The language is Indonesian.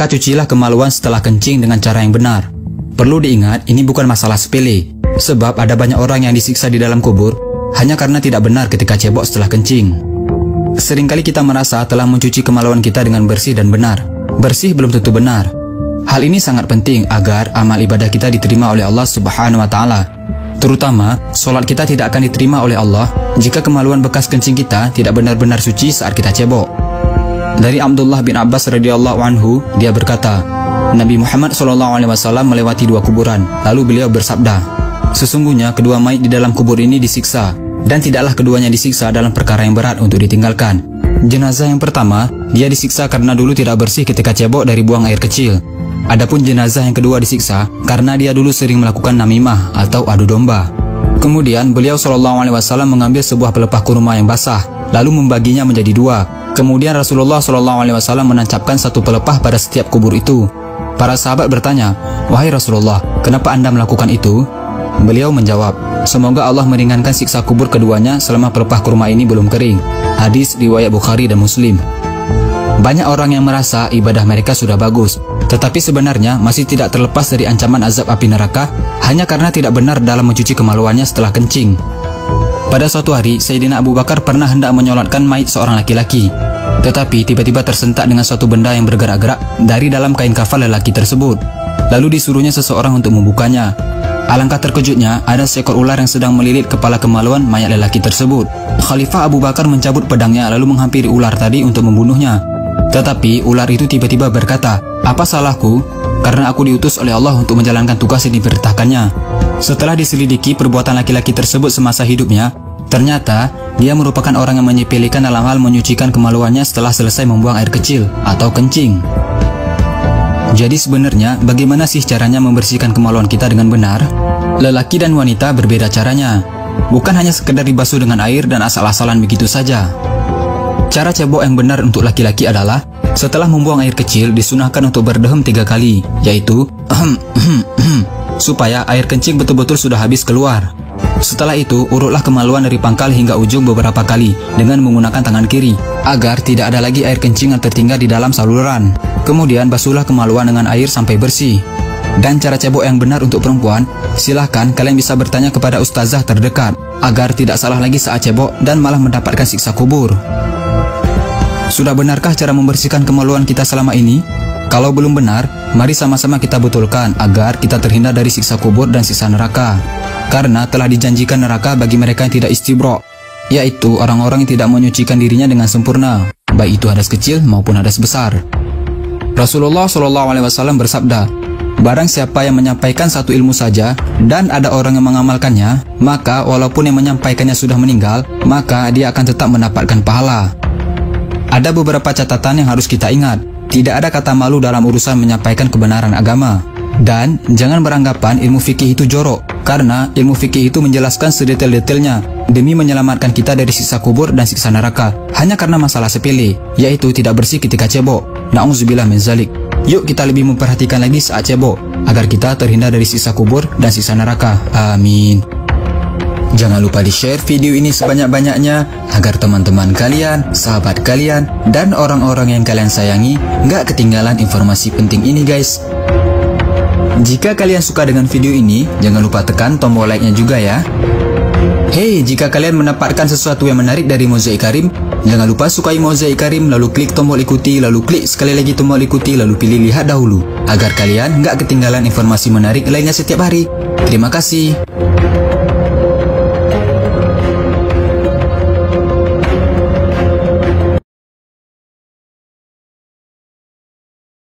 maka cucilah kemaluan setelah kencing dengan cara yang benar. Perlu diingat, ini bukan masalah sepele, sebab ada banyak orang yang disiksa di dalam kubur hanya karena tidak benar ketika cebok setelah kencing. Seringkali kita merasa telah mencuci kemaluan kita dengan bersih dan benar. Bersih belum tentu benar. Hal ini sangat penting agar amal ibadah kita diterima oleh Allah Subhanahu wa Ta'ala. Terutama, solat kita tidak akan diterima oleh Allah jika kemaluan bekas kencing kita tidak benar-benar suci saat kita cebok. Dari Abdullah bin Abbas radhiyallahu anhu, dia berkata, Nabi Muhammad SAW melewati dua kuburan, lalu beliau bersabda, sesungguhnya kedua mayit di dalam kubur ini disiksa, dan tidaklah keduanya disiksa dalam perkara yang berat untuk ditinggalkan. Jenazah yang pertama, dia disiksa karena dulu tidak bersih ketika cebok dari buang air kecil. Adapun jenazah yang kedua disiksa karena dia dulu sering melakukan namimah atau adu domba. Kemudian beliau SAW mengambil sebuah pelepah kurma yang basah, lalu membaginya menjadi dua. Kemudian Rasulullah SAW menancapkan satu pelepah pada setiap kubur itu. Para sahabat bertanya, wahai Rasulullah, kenapa Anda melakukan itu? Beliau menjawab, semoga Allah meringankan siksa kubur keduanya selama pelepah kurma ini belum kering. Hadis riwayat Bukhari dan Muslim. Banyak orang yang merasa ibadah mereka sudah bagus, tetapi sebenarnya masih tidak terlepas dari ancaman azab api neraka hanya karena tidak benar dalam mencuci kemaluannya setelah kencing. Pada suatu hari, Sayyidina Abu Bakar pernah hendak menyolatkan mayit seorang laki-laki, tetapi tiba-tiba tersentak dengan suatu benda yang bergerak-gerak dari dalam kain kafan lelaki tersebut. Lalu disuruhnya seseorang untuk membukanya. Alangkah terkejutnya, ada seekor ular yang sedang melilit kepala kemaluan mayat lelaki tersebut. Khalifah Abu Bakar mencabut pedangnya lalu menghampiri ular tadi untuk membunuhnya. Tetapi ular itu tiba-tiba berkata, apa salahku? Karena aku diutus oleh Allah untuk menjalankan tugas yang diperintahkannya. Setelah diselidiki perbuatan laki-laki tersebut semasa hidupnya, ternyata dia merupakan orang yang menyepelekan dalam hal menyucikan kemaluannya setelah selesai membuang air kecil atau kencing. Jadi sebenarnya bagaimana sih caranya membersihkan kemaluan kita dengan benar? Lelaki dan wanita berbeda caranya. Bukan hanya sekedar dibasuh dengan air dan asal-asalan begitu saja. Cara cebok yang benar untuk laki-laki adalah setelah membuang air kecil disunahkan untuk berdehem 3 kali, yaitu supaya air kencing betul-betul sudah habis keluar. Setelah itu, urutlah kemaluan dari pangkal hingga ujung beberapa kali dengan menggunakan tangan kiri, agar tidak ada lagi air kencing yang tertinggal di dalam saluran. Kemudian basuhlah kemaluan dengan air sampai bersih. Dan cara cebok yang benar untuk perempuan, silahkan kalian bisa bertanya kepada ustazah terdekat, agar tidak salah lagi saat cebok dan malah mendapatkan siksa kubur. Sudah benarkah cara membersihkan kemaluan kita selama ini? Kalau belum benar, mari sama-sama kita betulkan agar kita terhindar dari siksa kubur dan siksa neraka. Karena telah dijanjikan neraka bagi mereka yang tidak istibro, yaitu orang-orang yang tidak menyucikan dirinya dengan sempurna, baik itu hadas kecil maupun hadas besar. Rasulullah SAW bersabda, barang siapa yang menyampaikan satu ilmu saja dan ada orang yang mengamalkannya, maka walaupun yang menyampaikannya sudah meninggal, maka dia akan tetap mendapatkan pahala. Ada beberapa catatan yang harus kita ingat. Tidak ada kata malu dalam urusan menyampaikan kebenaran agama. Dan jangan beranggapan ilmu fikih itu jorok, karena ilmu fikih itu menjelaskan sedetail-detailnya demi menyelamatkan kita dari siksa kubur dan siksa neraka hanya karena masalah sepele, yaitu tidak bersih ketika cebok. Na'udzubillah min zalik. Yuk kita lebih memperhatikan lagi saat cebok agar kita terhindar dari siksa kubur dan siksa neraka. Amin. Jangan lupa di-share video ini sebanyak-banyaknya agar teman-teman kalian, sahabat kalian, dan orang-orang yang kalian sayangi nggak ketinggalan informasi penting ini guys. Jika kalian suka dengan video ini, jangan lupa tekan tombol like-nya juga ya. Hey, jika kalian mendapatkan sesuatu yang menarik dari Mozaik Karim, jangan lupa sukai Mozaik Karim, lalu klik tombol ikuti, lalu klik sekali lagi tombol ikuti, lalu pilih lihat dahulu, agar kalian nggak ketinggalan informasi menarik lainnya setiap hari. Terima kasih.